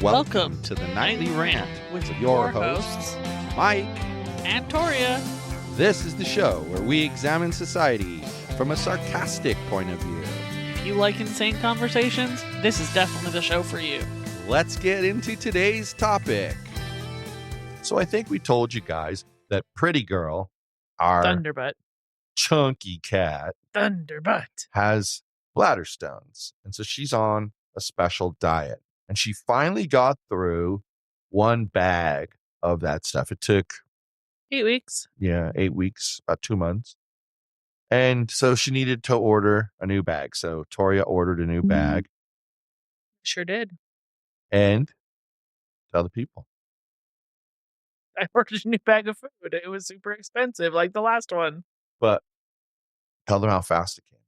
Welcome to the Nightly Rant with your hosts, Mike. and Torya. This is the show where we examine society from a sarcastic point of view. If you like insane conversations, this is definitely the show for you. Let's get into today's topic. So I think we told you guys that Pretty Girl, our Thunderbutt. chunky cat, Thunderbutt. has bladder stones. And so she's on a special diet. And she finally got through one bag of that stuff. It took 8 weeks. 8 weeks, about 2 months. And so she needed to order a new bag. So Torya ordered a new bag Sure did. and tell the people. I ordered a new bag of food. It was super expensive, like the last one. But tell them how fast it came.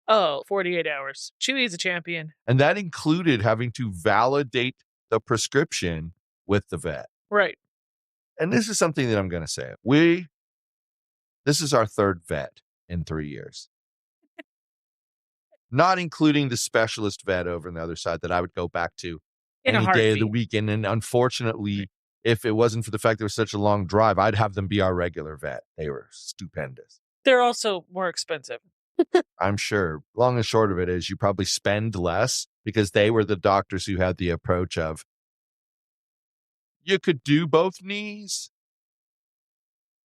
Oh, 48 hours. Chewy's a champion. And that included having to validate the prescription with the vet. Right. And this is something that I'm going to say. This is our third vet in 3 years. Not including the specialist vet over on the other side that I would go back to In a any day of the heartbeat. weekend. And unfortunately, if it wasn't for the fact there was such a long drive, I'd have them be our regular vet. They were stupendous. They're also more expensive. I'm sure. Long and short of it is you probably spend less because they were the doctors who had the approach of, you could do both knees,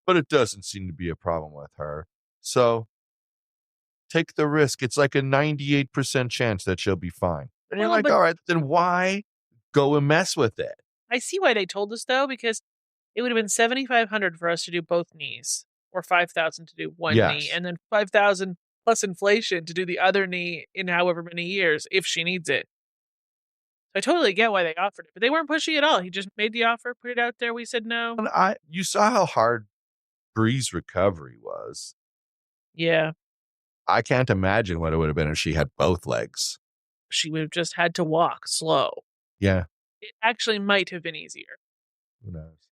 but it doesn't seem to be a problem with her. So take the risk. It's like a 98% chance that she'll be fine. And you're Well, like, but- all right, then why go and mess with it? I see why they told us, though, because it would have been $7,500 for us to do both knees, or $5,000 to do one knee, Yes. and then $5,000 plus inflation to do the other knee in however many years if she needs it. I totally get why they offered it, but they weren't pushy at all. He just made the offer, put it out there. We said no. And you saw how hard Bree's recovery was. Yeah, I can't imagine what it would have been if she had both legs. she would have just had to walk slow. Yeah. It actually might have been easier Who knows?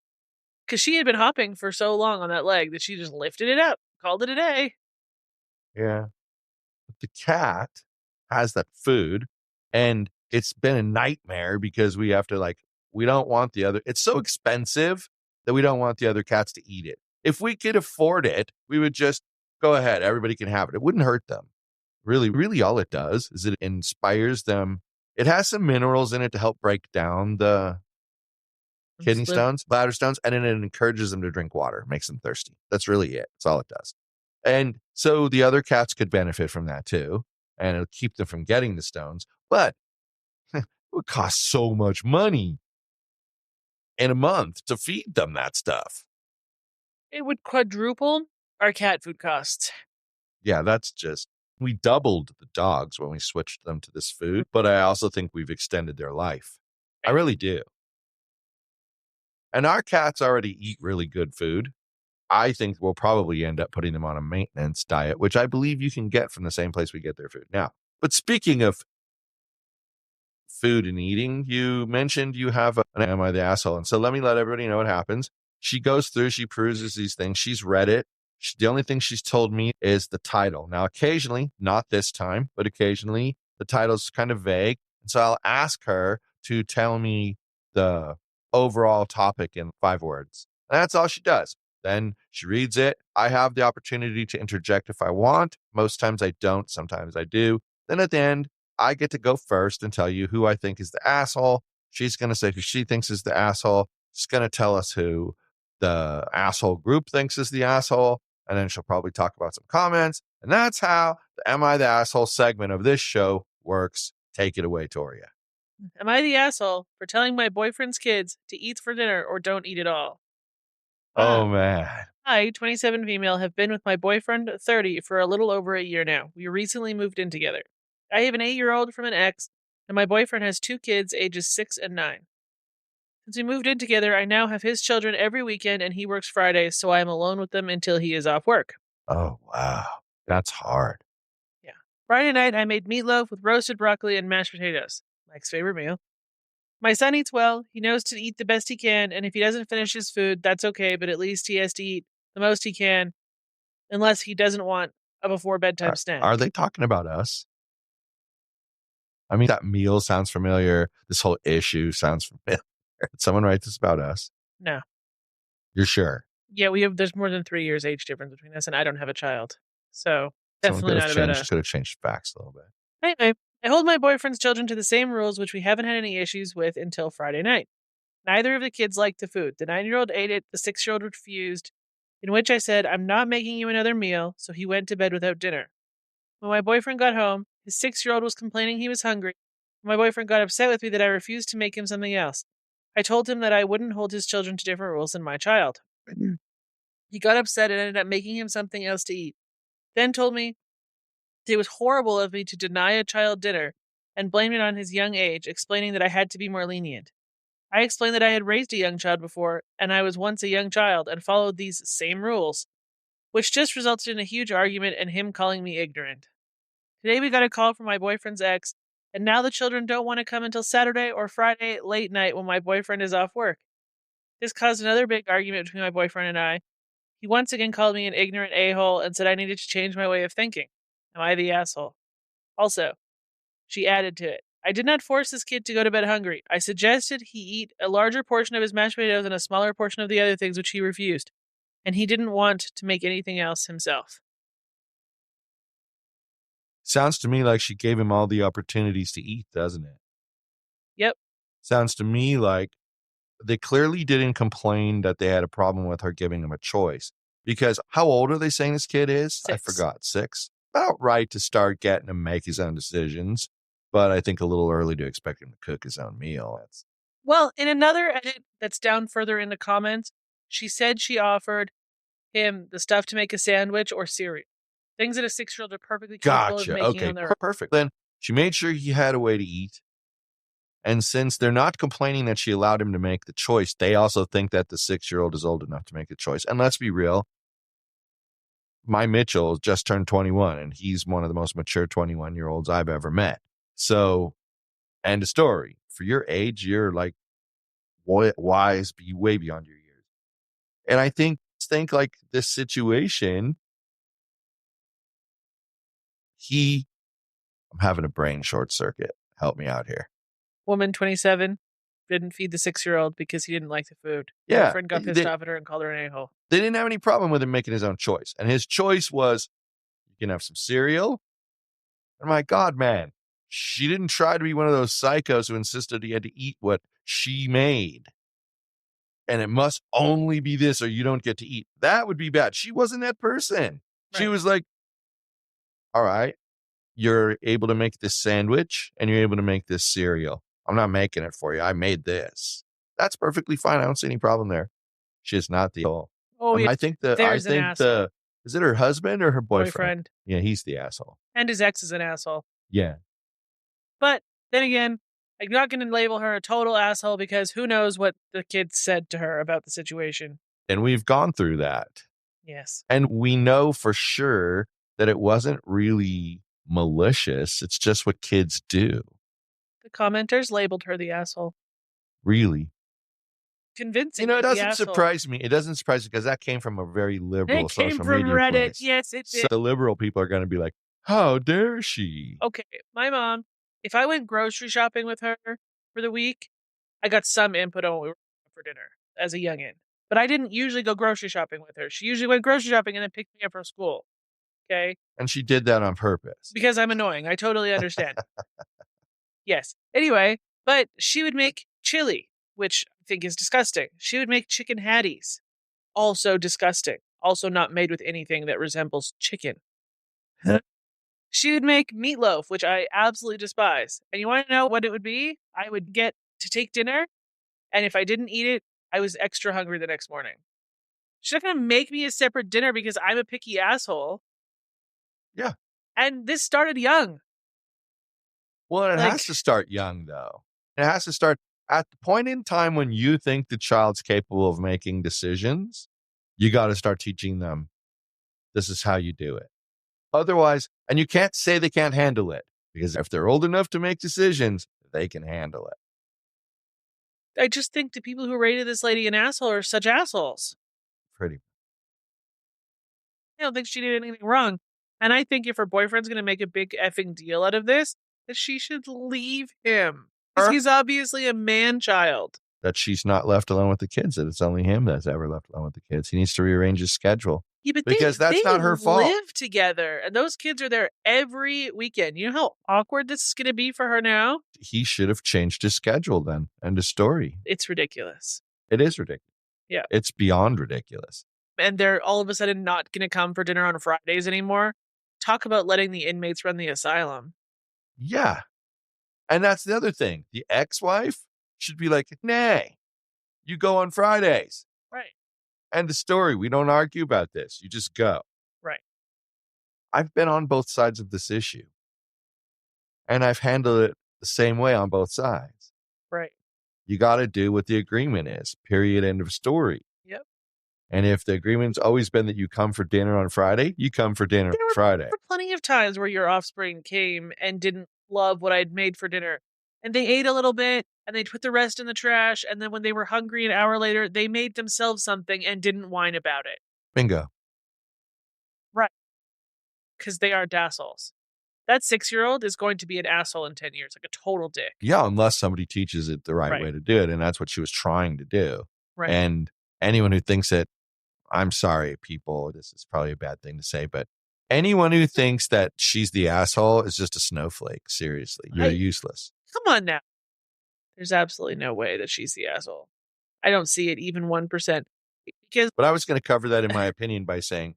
because she had been hopping for so long on that leg that she just lifted it up, called it a day. Yeah. But the cat has that food and it's been a nightmare because we have to we don't want it's so expensive that we don't want the other cats to eat it. If we could afford it, we would just go ahead. Everybody can have it. It wouldn't hurt them. Really all it does is it inspires them. It has some minerals in it to help break down the kidney stones, bladder stones, and then it encourages them to drink water, makes them thirsty. That's really it. That's all it does. And so the other cats could benefit from that too, and it'll keep them from getting the stones. But it would cost so much money in a month to feed them that stuff. It would quadruple our cat food costs. Yeah, we doubled the dogs when we switched them to this food, but I also think we've extended their life. I really do. And our cats already eat really good food. I think we'll probably end up putting them on a maintenance diet, which I believe you can get from the same place we get their food now. But speaking of food and eating, you mentioned you have an Am I the Asshole? And so let me let everybody know what happens. She goes through, she peruses these things. She's read it. The only thing she's told me is the title. Now, occasionally, not this time, but occasionally the title's kind of vague. And so I'll ask her to tell me the overall topic in 5 words. And that's all she does. Then she reads it. I have the opportunity to interject if I want. Most times I don't. Sometimes I do. Then at the end, I get to go first and tell you who I think is the asshole. She's going to say who she thinks is the asshole. She's going to tell us who the asshole group thinks is the asshole. And then she'll probably talk about some comments. And that's how the Am I the Asshole segment of this show works. Take it away, Torya. Am I the asshole for telling my boyfriend's kids to eat for dinner or don't eat at all? Oh, man. I, 27 female, have been with my boyfriend, 30, for a little over a year now. We recently moved in together. I have an 8-year-old from an ex, and my boyfriend has 2 kids, ages 6 and 9. Since we moved in together, I now have his children every weekend, and he works Fridays, so I am alone with them until he is off work. Oh, wow. That's hard. Yeah. Friday night, I made meatloaf with roasted broccoli and mashed potatoes. Mike's favorite meal. My son eats well. He knows to eat the best he can, and if he doesn't finish his food, that's okay, but at least he has to eat the most he can, unless he doesn't want a before bedtime snack. Are they talking about us? I mean, that meal sounds familiar. This whole issue sounds familiar. Did someone write this about us? No. You're sure? Yeah, there's more than 3 years age difference between us, and I don't have a child. So Someone definitely not about us. could have changed the facts a little bit. Anyway, I hold my boyfriend's children to the same rules, which we haven't had any issues with until Friday night. Neither of the kids liked the food. The 9-year-old ate it, the 6-year-old refused, in which I said, I'm not making you another meal, so he went to bed without dinner. When my boyfriend got home, his 6-year-old was complaining he was hungry. My boyfriend got upset with me that I refused to make him something else. I told him that I wouldn't hold his children to different rules than my child. He got upset and ended up making him something else to eat. Then told me it was horrible of me to deny a child dinner and blamed it on his young age, explaining that I had to be more lenient. I explained that I had raised a young child before, and I was once a young child and followed these same rules, which just resulted in a huge argument and him calling me ignorant. Today we got a call from my boyfriend's ex, and now the children don't want to come until Saturday or Friday late night when my boyfriend is off work. This caused another big argument between my boyfriend and I. He once again called me an ignorant a-hole and said I needed to change my way of thinking. Am I the asshole? Also, she added to it, I did not force this kid to go to bed hungry. I suggested he eat a larger portion of his mashed potatoes and a smaller portion of the other things, which he refused. And he didn't want to make anything else himself. Sounds to me like she gave him all the opportunities to eat, doesn't it? Yep. Sounds to me like they clearly didn't complain that they had a problem with her giving him a choice. Because how old are they saying this kid is? 6. I forgot. 6. About right to start getting him make his own decisions. But I think a little early to expect him to cook his own meal. Well, in another edit that's down further in the comments, she said she offered him the stuff to make a sandwich or cereal. Things that a 6-year-old are perfectly capable of making on their own. Perfect. Then she made sure he had a way to eat. And since they're not complaining that she allowed him to make the choice, they also think that the 6-year-old is old enough to make the choice. And let's be real, my Mitchell just turned 21, and he's one of the most mature 21-year-olds I've ever met. So, end of story. For your age, you're like wise, way beyond your years. And I think like this situation, I'm having a brain short circuit. Help me out here. Woman 27 didn't feed the 6-year-old because he didn't like the food. Yeah. Her friend got pissed off at her and called her an a-hole. They didn't have any problem with him making his own choice. And his choice was, you can have some cereal. And my God, man, she didn't try to be one of those psychos who insisted he had to eat what she made. And it must only be this or you don't get to eat. That would be bad. She wasn't that person. Right. She was like, all right, you're able to make this sandwich and you're able to make this cereal. I'm not making it for you. I made this. That's perfectly fine. I don't see any problem there. She's not the asshole. Oh, yeah. I think is it her husband or her boyfriend? Yeah, he's the asshole. And his ex is an asshole. Yeah. But then again, I'm not going to label her a total asshole because who knows what the kids said to her about the situation. And we've gone through that. Yes. And we know for sure that it wasn't really malicious. It's just what kids do. The commenters labeled her the asshole. Really? Convincing. It doesn't surprise me. It doesn't surprise me because that came from a very liberal social media. It came from Reddit. Place. Yes, it did. So the liberal people are going to be like, how dare she? Okay, my mom, if I went grocery shopping with her for the week, I got some input on what we were for dinner as a youngin'. But I didn't usually go grocery shopping with her. She usually went grocery shopping and then picked me up from school. Okay? And she did that on purpose. Because I'm annoying. I totally understand. Yes. Anyway, but she would make chili, which I think is disgusting. She would make chicken hatties. Also disgusting. Also not made with anything that resembles chicken. She would make meatloaf, which I absolutely despise. And you want to know what it would be? I would get to take dinner, and if I didn't eat it, I was extra hungry the next morning. She's not going to make me a separate dinner because I'm a picky asshole. Yeah. And this started young. Well, it has to start young, though. It has to start at the point in time when you think the child's capable of making decisions. You got to start teaching them this is how you do it. Otherwise, and you can't say they can't handle it because if they're old enough to make decisions, they can handle it. I just think the people who rated this lady an asshole are such assholes. Pretty. I don't think she did anything wrong. And I think if her boyfriend's going to make a big effing deal out of this, that she should leave him. Because he's obviously a man-child. That she's not left alone with the kids, that it's only him that's ever left alone with the kids. He needs to rearrange his schedule. Yeah, but because that's they not her fault. live together, and those kids are there every weekend. You know how awkward this is going to be for her now? He should have changed his schedule then. End of story. It's ridiculous. It is ridiculous. Yeah. It's beyond ridiculous. And they're all of a sudden not going to come for dinner on Fridays anymore. Talk about letting the inmates run the asylum. Yeah. And that's the other thing. The ex-wife should be like, nay, you go on Fridays. Right. End of story. We don't argue about this. You just go. Right. I've been on both sides of this issue. And I've handled it the same way on both sides. Right. You got to do what the agreement is. Period. End of story. Yep. And if the agreement's always been that you come for dinner on Friday, you come for dinner on Friday. There were plenty of times where your offspring came and didn't love what I'd made for dinner. And they ate a little bit and they put the rest in the trash. And then when they were hungry an hour later, they made themselves something and didn't whine about it. Bingo. Right. Because they are dassholes. That 6-year-old is going to be an asshole in 10 years, like a total dick. Yeah, unless somebody teaches it the right way to do it. And that's what she was trying to do. Right. And anyone who thinks that, I'm sorry, people, this is probably a bad thing to say, but anyone who thinks that she's the asshole is just a snowflake. Seriously, you're useless. Come on now. There's absolutely no way that she's the asshole. I don't see it even 1%. But I was going to cover that in my opinion by saying,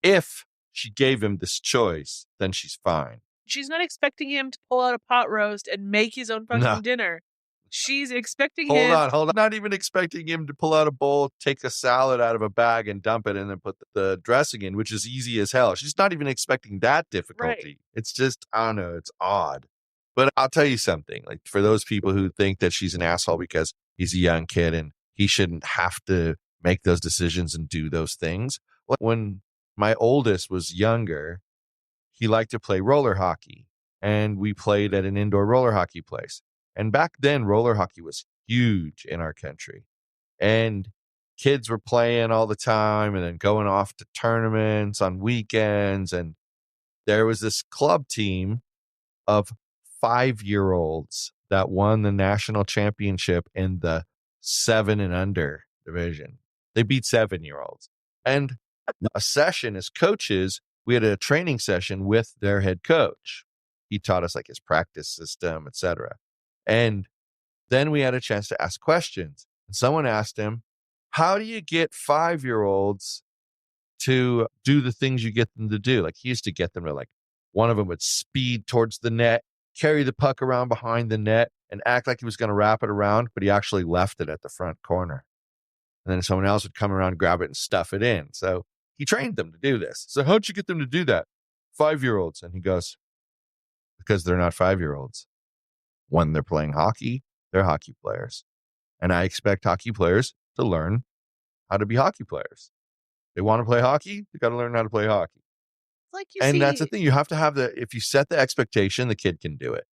if she gave him this choice, then she's fine. She's not expecting him to pull out a pot roast and make his own fucking dinner. She's expecting him. Hold on. Not even expecting him to pull out a bowl, take a salad out of a bag and dump it and then put the dressing in, which is easy as hell. She's not even expecting that difficulty. Right. It's just, I don't know, it's odd. But I'll tell you something, like for those people who think that she's an asshole because he's a young kid and he shouldn't have to make those decisions and do those things. When my oldest was younger, he liked to play roller hockey and we played at an indoor roller hockey place. And back then, roller hockey was huge in our country. And kids were playing all the time and then going off to tournaments on weekends. And there was this club team of 5-year-olds that won the national championship in the 7 and under division. They beat 7-year-olds. And a session as coaches, we had a training session with their head coach. He taught us like his practice system, etc. And then we had a chance to ask questions. And someone asked him, how do you get 5-year-olds to do the things you get them to do? Like he used to get them to, like, one of them would speed towards the net, carry the puck around behind the net and act like he was going to wrap it around, but he actually left it at the front corner. And then someone else would come around, grab it and stuff it in. So he trained them to do this. So how'd you get them to do that? 5-year-olds. And he goes, because they're not 5-year-olds. When they're playing hockey, they're hockey players. And I expect hockey players to learn how to be hockey players. They want to play hockey, they got to learn how to play hockey. Like that's the thing. You have to have if you set the expectation, the kid can do it.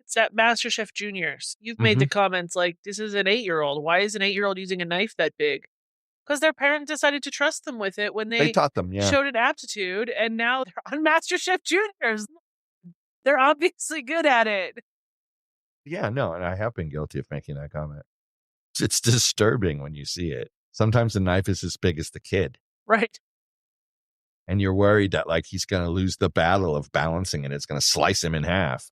It's at MasterChef Juniors. You've made the comments like, this is an 8-year-old. Why is an 8-year-old using a knife that big? Because their parents decided to trust them with it when they taught them, showed an aptitude, and now they're on MasterChef Juniors. They're obviously good at it. Yeah, no, and I have been guilty of making that comment. It's disturbing when you see it. Sometimes the knife is as big as the kid. Right. And you're worried that, like, he's going to lose the battle of balancing and it's going to slice him in half.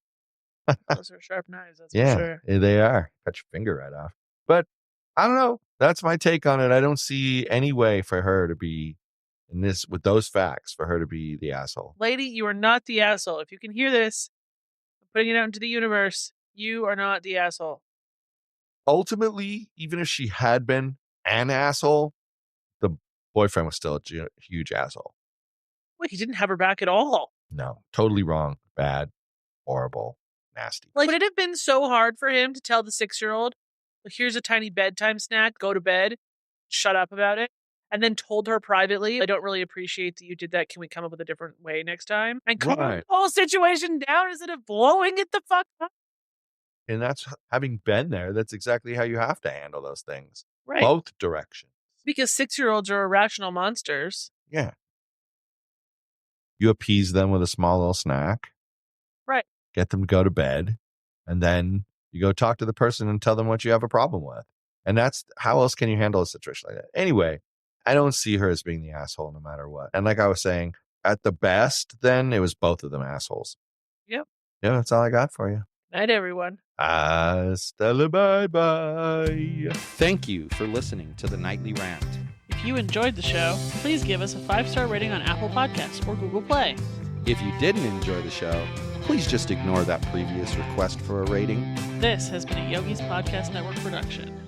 Those are sharp knives, that's for sure. Yeah, they are. Cut your finger right off. But I don't know. That's my take on it. I don't see any way for her to be in this, with those facts, for her to be the asshole. Lady, you are not the asshole. If you can hear this, I'm putting it out into the universe. You are not the asshole. Ultimately, even if she had been an asshole, the boyfriend was still a huge asshole. Wait, he didn't have her back at all. No, totally wrong, bad, horrible, nasty. Like, would it have been so hard for him to tell the 6-year-old, well, here's a tiny bedtime snack, go to bed, shut up about it, and then told her privately, I don't really appreciate that you did that. Can we come up with a different way next time? And calm the whole situation down instead of blowing it the fuck up. And that's, having been there, that's exactly how you have to handle those things. Right. Both directions. Because 6-year-olds are irrational monsters. Yeah. You appease them with a small little snack. Right. get them to go to bed, and then you go talk to the person and tell them what you have a problem with. And that's how else can you handle a situation like that? Anyway, I don't see her as being the asshole no matter what. And like I was saying, at the best, then it was both of them assholes. Yep. Yeah, that's all I got for you. Night, everyone. Hasta la bye-bye. Thank you for listening to the Nightly Rant. If you enjoyed the show, please give us a 5-star rating on Apple Podcasts or Google Play. If you didn't enjoy the show, please just ignore that previous request for a rating. This has been a Yogi's Podcast Network production.